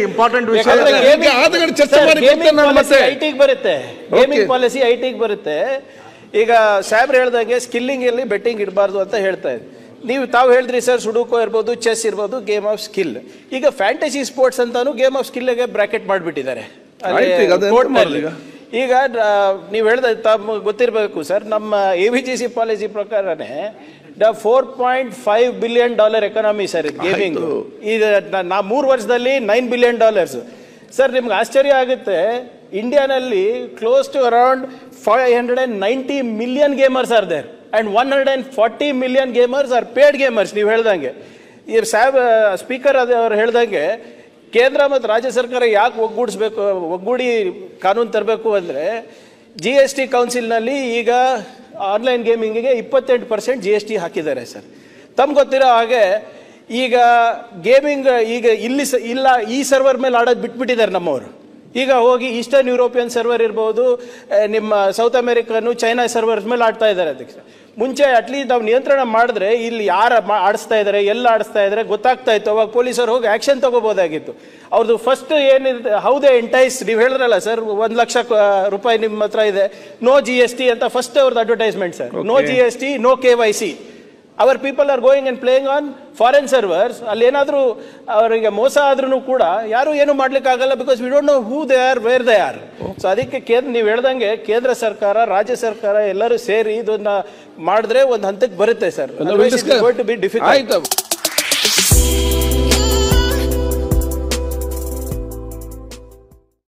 Important ವಿಷಯ ಐಟಿಗೆ ಬರುತ್ತೆ, gaming policy ಐಟಿಗೆ ಬರುತ್ತೆ. ಈಗ ಸಾಹೇಬ್ರು ಹೇಳ್ದಂಗೆ ಸ್ಕಿಲ್ಲಿಂಗ್ ಅಲ್ಲಿ ಬೆಟ್ಟಿಂಗ್ ಇಡಬಾರ್ದು ಅಂತ ಹೇಳ್ತಾ ಇದ್ರು. ತಾವು ಹೇಳಿದ್ರಿ ಸರ್, ಸುಡುಕೋ ಇರ್ಬೋದು, ಚೆಸ್ ಇರ್ಬೋದು, ಗೇಮ್ ಆಫ್ ಸ್ಕಿಲ್. ಈಗ ಫ್ಯಾಂಟಸಿ ಸ್ಪೋರ್ಟ್ಸ್ ಅಂತಾನು ಗೇಮ್ ಆಫ್ ಸ್ಕಿಲ್ಗೆ ಬ್ರಾಕೆಟ್ ಮಾಡಿಬಿಟ್ಟಿದ್ದಾರೆ. ಈಗ ನೀವು ಹೇಳ್ದ ತಮ್ಮ ಗೊತ್ತಿರಬೇಕು ಸರ್, ನಮ್ಮ AVGC ಪಾಲಿಸಿ ಪ್ರಕಾರನೇ $4.5 ಬಿಲಿಯನ್ ಎಕಾನಮಿ ಸರ್ ಇದು ಗೇಮಿಂಗ್. ಈಗ ನಾ 3 ವರ್ಷದಲ್ಲಿ $9 ಬಿಲಿಯನ್ ಸರ್. ನಿಮ್ಗೆ ಆಶ್ಚರ್ಯ ಆಗುತ್ತೆ, ಇಂಡಿಯಾನಲ್ಲಿ close to around 590 million gamers are there and 140 million gamers are paid gamers. ನೀವು ಹೇಳ್ದಂಗೆ ಈ ಸಾಹೇಬ್ ಸ್ಪೀಕರ್ ಅವ್ರು ಹೇಳ್ದಂಗೆ ಕೇಂದ್ರ ಮತ್ತು ರಾಜ್ಯ ಸರ್ಕಾರ ಯಾಕೆ ಒಗ್ಗೂಡಿ ಕಾನೂನು ತರಬೇಕು ಅಂದರೆ, GST ಕೌನ್ಸಿಲ್ನಲ್ಲಿ ಈಗ ಆನ್ಲೈನ್ ಗೇಮಿಂಗಿಗೆ 28% GST ಹಾಕಿದ್ದಾರೆ ಸರ್. ತಮ್ಗೆ ಗೊತ್ತಿರೋ ಹಾಗೆ ಈಗ ಗೇಮಿಂಗ್ ಈಗ ಇಲ್ಲ ಈ ಸರ್ವರ್ ಮೇಲೆ ಆಡೋದು ಬಿಟ್ಬಿಟ್ಟಿದ್ದಾರೆ ನಮ್ಮವರು. ಈಗ ಹೋಗಿ ಈಸ್ಟರ್ನ್ ಯುರೋಪಿಯನ್ ಸರ್ವರ್ ಇರ್ಬೋದು, ನಿಮ್ಮ ಸೌತ್ ಅಮೆರಿಕನು, ಚೈನಾ ಸರ್ವರ್ಸ್ ಮೇಲೆ ಆಡ್ತಾ ಇದ್ದಾರೆ. ಅಧ್ಯಕ್ಷ, ಮುಂಚೆ ಅಟ್ಲೀಸ್ಟ್ ನಾವು ನಿಯಂತ್ರಣ ಮಾಡಿದ್ರೆ ಇಲ್ಲಿ ಯಾರು ಆಡಿಸ್ತಾ ಇದ್ದಾರೆ, ಎಲ್ಲ ಆಡಿಸ್ತಾ ಇದ್ದಾರೆ ಗೊತ್ತಾಗ್ತಾ ಇತ್ತು. ಅವಾಗ ಪೊಲೀಸರು ಹೋಗಿ ಆಕ್ಷನ್ ತಗೋಬೋದಾಗಿತ್ತು. ಅವ್ರದ್ದು ಫಸ್ಟ್ ಏನಿದೆ, ಹೌದೇ ಎಂಟೈಸ್, ನೀವು ಹೇಳಿದ್ರಲ್ಲ ಸರ್, 1 ಲಕ್ಷ ರೂಪಾಯಿ ನಿಮ್ಮ ಹತ್ರ ಇದೆ, ನೋ GST ಅಂತ ಫಸ್ಟ್ ಅವ್ರದ್ದು advertisement sir. No GST, no KYC. Our people are going and playing on foreign servers. ಅಲ್ಲಿ ಏನಾದರೂ ಅವರಿಗೆ ಮೋಸ ಆದ್ರೂ ಕೂಡ ಯಾರು ಏನು ಮಾಡ್ಲಿಕ್ಕೆ ಆಗಲ್ಲ, because we don't know who they are, where they are. So ಅದಕ್ಕೆ ನೀವು ಹೇಳ್ದಂಗೆ ಕೇಂದ್ರ ಸರ್ಕಾರ, ರಾಜ್ಯ ಸರ್ಕಾರ ಎಲ್ಲರೂ ಸೇರಿ ಇದನ್ನ ಮಾಡಿದ್ರೆ ಒಂದು ಹಂತಕ್ಕೆ ಬರುತ್ತೆ ಸರ್.